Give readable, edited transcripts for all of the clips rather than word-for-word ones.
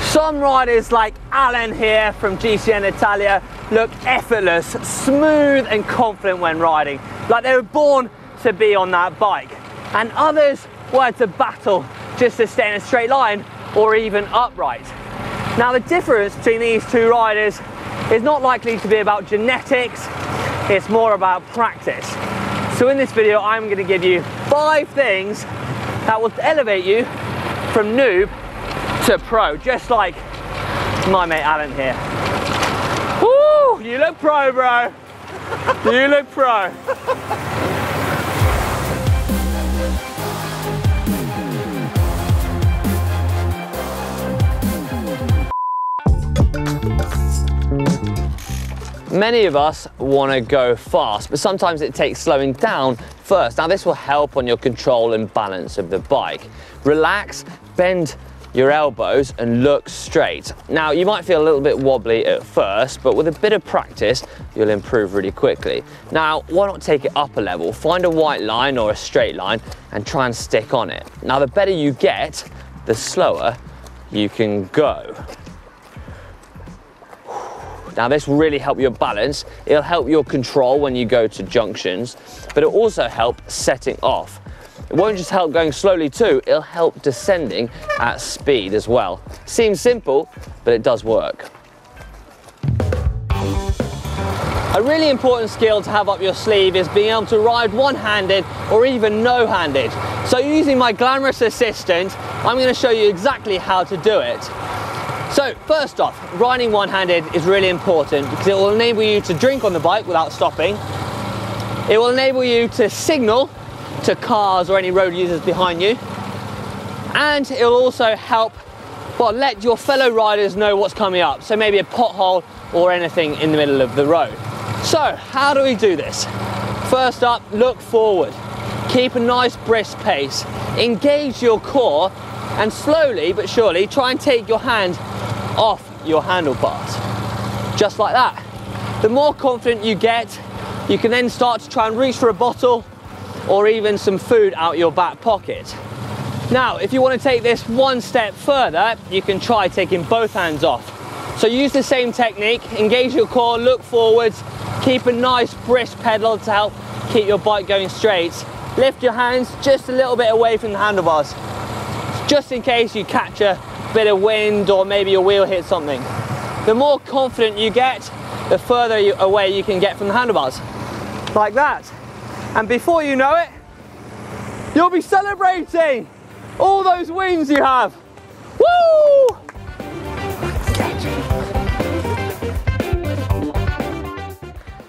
Some riders like Alan here from GCN Italia look effortless, smooth and confident when riding, like they were born to be on that bike. And others were to battle just to stay in a straight line or even upright. Now the difference between these two riders is not likely to be about genetics, it's more about practice. So in this video I'm going to give you 5 things that will elevate you from noob to pro, just like my mate Alan here. Woo! You look pro, bro. You look pro. Many of us want to go fast, but sometimes it takes slowing down first. Now this will help on your control and balance of the bike. Relax, bend your elbows and look straight. Now you might feel a little bit wobbly at first, but with a bit of practice you'll improve really quickly. Now why not take it up a level, find a white line or a straight line and try and stick on it. Now the better you get, the slower you can go. Now this will really help your balance, it'll help your control when you go to junctions, but it'll also help setting off. It won't just help going slowly too, it'll help descending at speed as well. Seems simple, but it does work. A really important skill to have up your sleeve is being able to ride one-handed or even no-handed. So using my glamorous assistant, I'm going to show you exactly how to do it. So first off, riding one-handed is really important because it will enable you to drink on the bike without stopping. It will enable you to signal to cars or any road users behind you. And it will also help, well, let your fellow riders know what's coming up. So maybe a pothole or anything in the middle of the road. So how do we do this? First up, look forward. Keep a nice brisk pace. Engage your core and slowly but surely try and take your hand off your handlebars, just like that. The more confident you get, you can then start to try and reach for a bottle or even some food out your back pocket. Now, if you want to take this one step further, you can try taking both hands off. So use the same technique, engage your core, look forwards, keep a nice brisk pedal to help keep your bike going straight. Lift your hands just a little bit away from the handlebars, just in case you catch a bit of wind or maybe your wheel hits something. The more confident you get, the further away you can get from the handlebars. Like that. And before you know it, you'll be celebrating all those wins you have. Woo!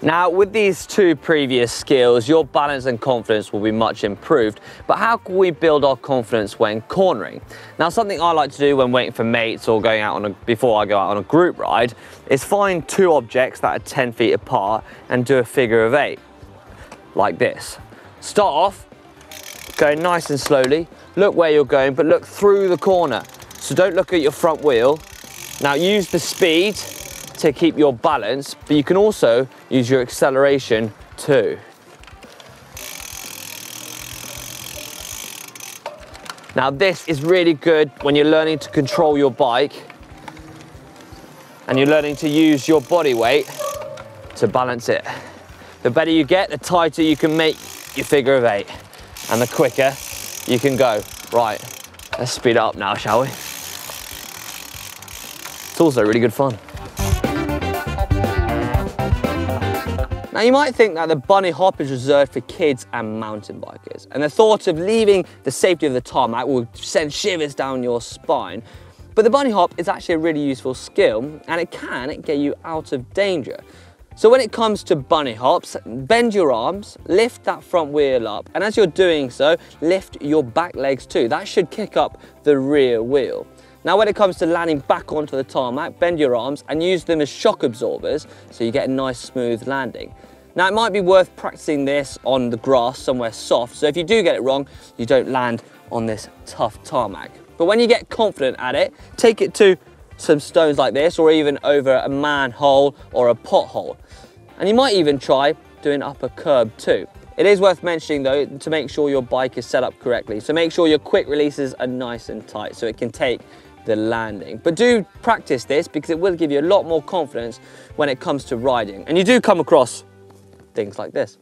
Now, with these 2 previous skills, your balance and confidence will be much improved. But how can we build our confidence when cornering? Now, something I like to do when waiting for mates or going out before I go out on a group ride is find 2 objects that are 10 feet apart and do a figure of 8, like this. Start off, go nice and slowly, look where you're going, but look through the corner. So don't look at your front wheel. Now use the speed to keep your balance, but you can also use your acceleration too. Now this is really good when you're learning to control your bike and you're learning to use your body weight to balance it. The better you get, the tighter you can make your figure of 8 and the quicker you can go. Right, let's speed it up now, shall we? It's also really good fun. Now you might think that the bunny hop is reserved for kids and mountain bikers, and the thought of leaving the safety of the tarmac will send shivers down your spine. But the bunny hop is actually a really useful skill and it can get you out of danger. So when it comes to bunny hops, bend your arms, lift that front wheel up, and as you're doing so, lift your back legs too. That should kick up the rear wheel. Now when it comes to landing back onto the tarmac, bend your arms and use them as shock absorbers so you get a nice smooth landing. Now it might be worth practicing this on the grass somewhere soft, so if you do get it wrong, you don't land on this tough tarmac. But when you get confident at it, take it to some stones like this or even over a manhole or a pothole. And you might even try doing up a curb too. It is worth mentioning though to make sure your bike is set up correctly. So make sure your quick releases are nice and tight so it can take the landing. But do practice this because it will give you a lot more confidence when it comes to riding. And you do come across things like this.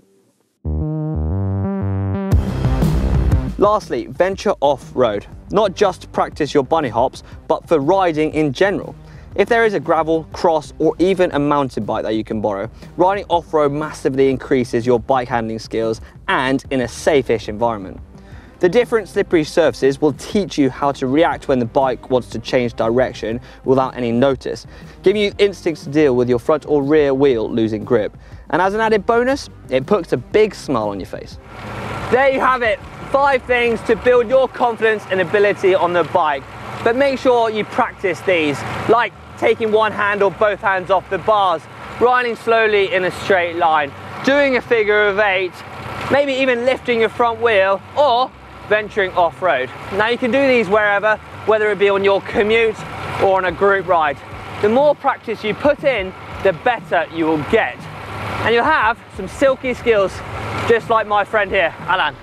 Lastly, venture off-road. Not just to practice your bunny hops, but for riding in general. If there is a gravel, cross, or even a mountain bike that you can borrow, riding off-road massively increases your bike handling skills and in a safe-ish environment. The different slippery surfaces will teach you how to react when the bike wants to change direction without any notice, giving you instincts to deal with your front or rear wheel losing grip. And as an added bonus, it puts a big smile on your face. There you have it, 5 things to build your confidence and ability on the bike. But make sure you practice these, like taking one hand or both hands off the bars, riding slowly in a straight line, doing a figure of 8, maybe even lifting your front wheel, or venturing off-road. Now you can do these wherever, whether it be on your commute or on a group ride. The more practice you put in, the better you will get. And you'll have some silky skills, just like my friend here, Alan.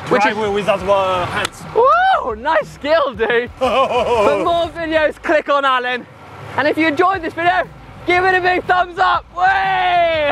Which is with our hands. Woo! Nice skill, dude. For more videos, click on Alan. And if you enjoyed this video, give it a big thumbs up. Way!